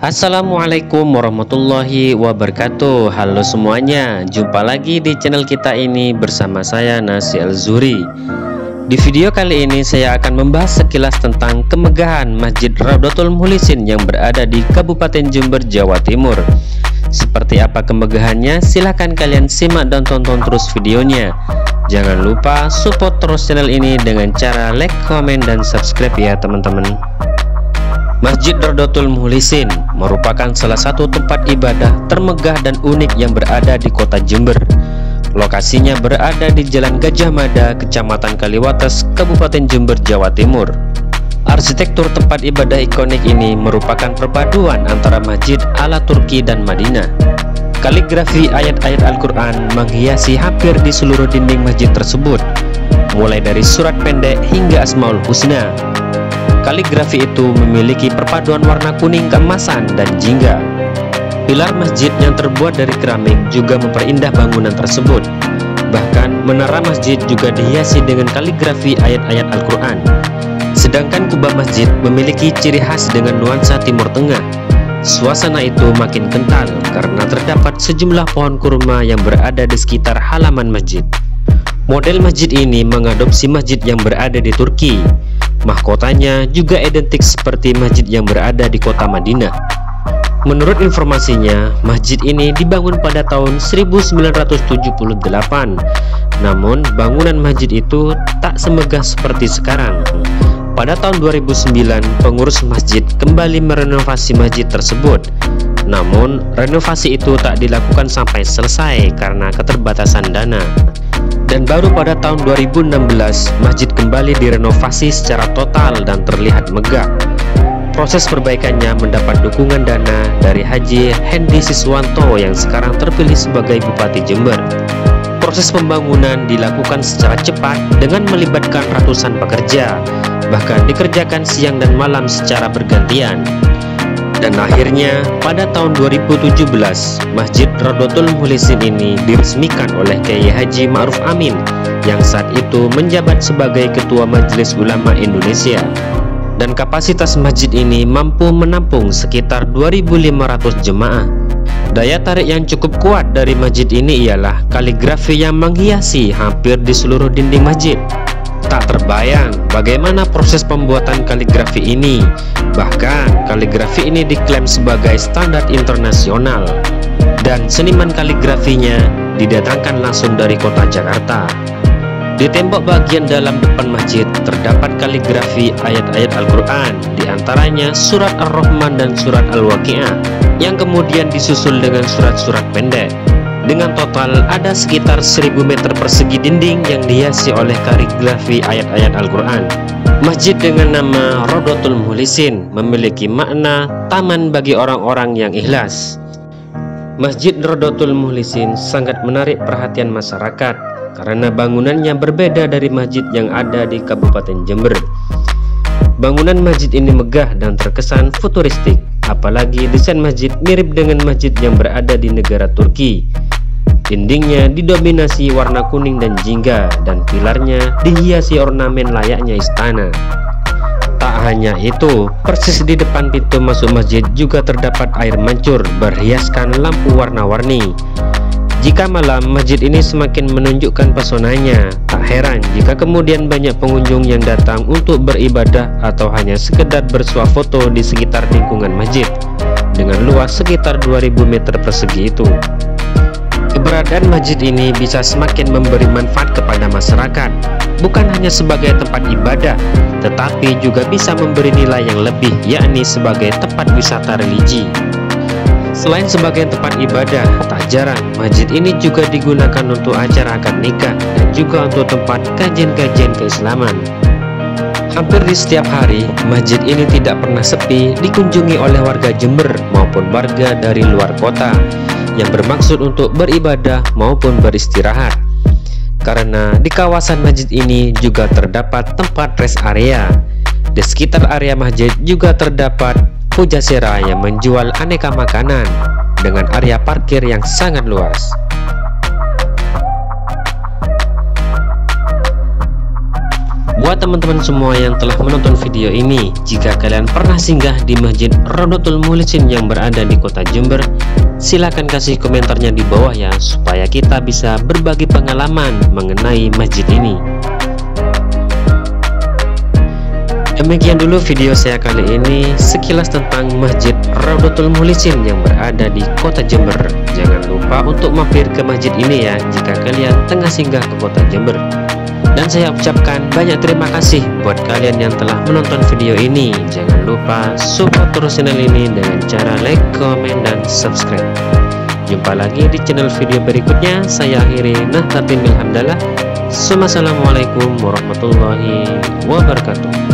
Assalamualaikum warahmatullahi wabarakatuh. Halo semuanya, jumpa lagi di channel kita ini bersama saya Nasi Al-Zuri. Di video kali ini saya akan membahas sekilas tentang kemegahan Masjid Raudhatul Mukhlisin yang berada di Kabupaten Jember, Jawa Timur. Seperti apa kemegahannya? Silahkan kalian simak dan tonton terus videonya. Jangan lupa support terus channel ini dengan cara like, komen, dan subscribe ya teman-teman. Masjid Raudhatul Mukhlisin merupakan salah satu tempat ibadah termegah dan unik yang berada di kota Jember. Lokasinya berada di Jalan Gajah Mada, Kecamatan Kaliwates, Kabupaten Jember, Jawa Timur. Arsitektur tempat ibadah ikonik ini merupakan perpaduan antara masjid ala Turki dan Madinah. Kaligrafi ayat-ayat Al-Quran menghiasi hampir di seluruh dinding masjid tersebut, mulai dari surat pendek hingga Asmaul Husna. Kaligrafi itu memiliki perpaduan warna kuning keemasan dan jingga. Pilar masjid yang terbuat dari keramik juga memperindah bangunan tersebut. Bahkan menara masjid juga dihiasi dengan kaligrafi ayat-ayat Al-Quran. Sedangkan kubah masjid memiliki ciri khas dengan nuansa Timur Tengah. Suasana itu makin kental karena terdapat sejumlah pohon kurma yang berada di sekitar halaman masjid. Model masjid ini mengadopsi masjid yang berada di Turki. Mahkotanya juga identik seperti masjid yang berada di kota Madinah. Menurut informasinya, masjid ini dibangun pada tahun 1978. Namun, bangunan masjid itu tak semegah seperti sekarang. Pada tahun 2009, pengurus masjid kembali merenovasi masjid tersebut. Namun, renovasi itu tak dilakukan sampai selesai karena keterbatasan dana. Dan baru pada tahun 2016, masjid kembali direnovasi secara total dan terlihat megah. Proses perbaikannya mendapat dukungan dana dari Haji Hendy Siswanto yang sekarang terpilih sebagai Bupati Jember. Proses pembangunan dilakukan secara cepat dengan melibatkan ratusan pekerja, bahkan dikerjakan siang dan malam secara bergantian. Dan akhirnya pada tahun 2017, Masjid Raudhatul Mukhlisin ini diresmikan oleh Kiai Haji Ma'ruf Amin yang saat itu menjabat sebagai Ketua Majelis Ulama Indonesia. Dan kapasitas masjid ini mampu menampung sekitar 2.500 jemaah. Daya tarik yang cukup kuat dari masjid ini ialah kaligrafi yang menghiasi hampir di seluruh dinding masjid. Tak terbayang bagaimana proses pembuatan kaligrafi ini. Bahkan kaligrafi ini diklaim sebagai standar internasional. Dan seniman kaligrafinya didatangkan langsung dari kota Jakarta. Di tembok bagian dalam depan masjid terdapat kaligrafi ayat-ayat Al-Quran, diantaranya surat Ar-Rahman dan surat Al-Waqi'ah, yang kemudian disusul dengan surat-surat pendek. Dengan total ada sekitar 1000 meter persegi dinding yang dihiasi oleh kaligrafi ayat-ayat Al-Quran. Masjid dengan nama Raudhatul Mukhlisin memiliki makna taman bagi orang-orang yang ikhlas. Masjid Raudhatul Mukhlisin sangat menarik perhatian masyarakat karena bangunannya berbeda dari masjid yang ada di Kabupaten Jember. Bangunan masjid ini megah dan terkesan futuristik, apalagi desain masjid mirip dengan masjid yang berada di negara Turki. Dindingnya didominasi warna kuning dan jingga, dan pilarnya dihiasi ornamen layaknya istana. Tak hanya itu, persis di depan pintu masuk masjid juga terdapat air mancur berhiaskan lampu warna-warni. Jika malam, masjid ini semakin menunjukkan pesonanya. Tak heran jika kemudian banyak pengunjung yang datang untuk beribadah atau hanya sekedar bersuah foto di sekitar lingkungan masjid dengan luas sekitar 2000 meter persegi itu. Keberadaan masjid ini bisa semakin memberi manfaat kepada masyarakat, bukan hanya sebagai tempat ibadah, tetapi juga bisa memberi nilai yang lebih, yakni sebagai tempat wisata religi. Selain sebagai tempat ibadah, tak jarang masjid ini juga digunakan untuk acara akad nikah dan juga untuk tempat kajian-kajian keislaman. Hampir di setiap hari, masjid ini tidak pernah sepi dikunjungi oleh warga Jember maupun warga dari luar kota yang bermaksud untuk beribadah maupun beristirahat. Karena di kawasan masjid ini juga terdapat tempat rest area. Di sekitar area masjid juga terdapat pujasera yang menjual aneka makanan dengan area parkir yang sangat luas. Buat teman-teman semua yang telah menonton video ini, jika kalian pernah singgah di Masjid Rawdatul Mukhlisin yang berada di kota Jember, silahkan kasih komentarnya di bawah ya, supaya kita bisa berbagi pengalaman mengenai masjid ini. Demikian dulu video saya kali ini, sekilas tentang Masjid Rawdatul Mukhlisin yang berada di kota Jember. Jangan lupa untuk mampir ke masjid ini ya, jika kalian tengah singgah ke kota Jember. Dan saya ucapkan banyak terima kasih buat kalian yang telah menonton video ini. Jangan lupa support terus channel ini dengan cara like, komen, dan subscribe. Jumpa lagi di channel video berikutnya. Saya akhiri Nahdlatul Hamdalah. Assalamualaikum warahmatullahi wabarakatuh.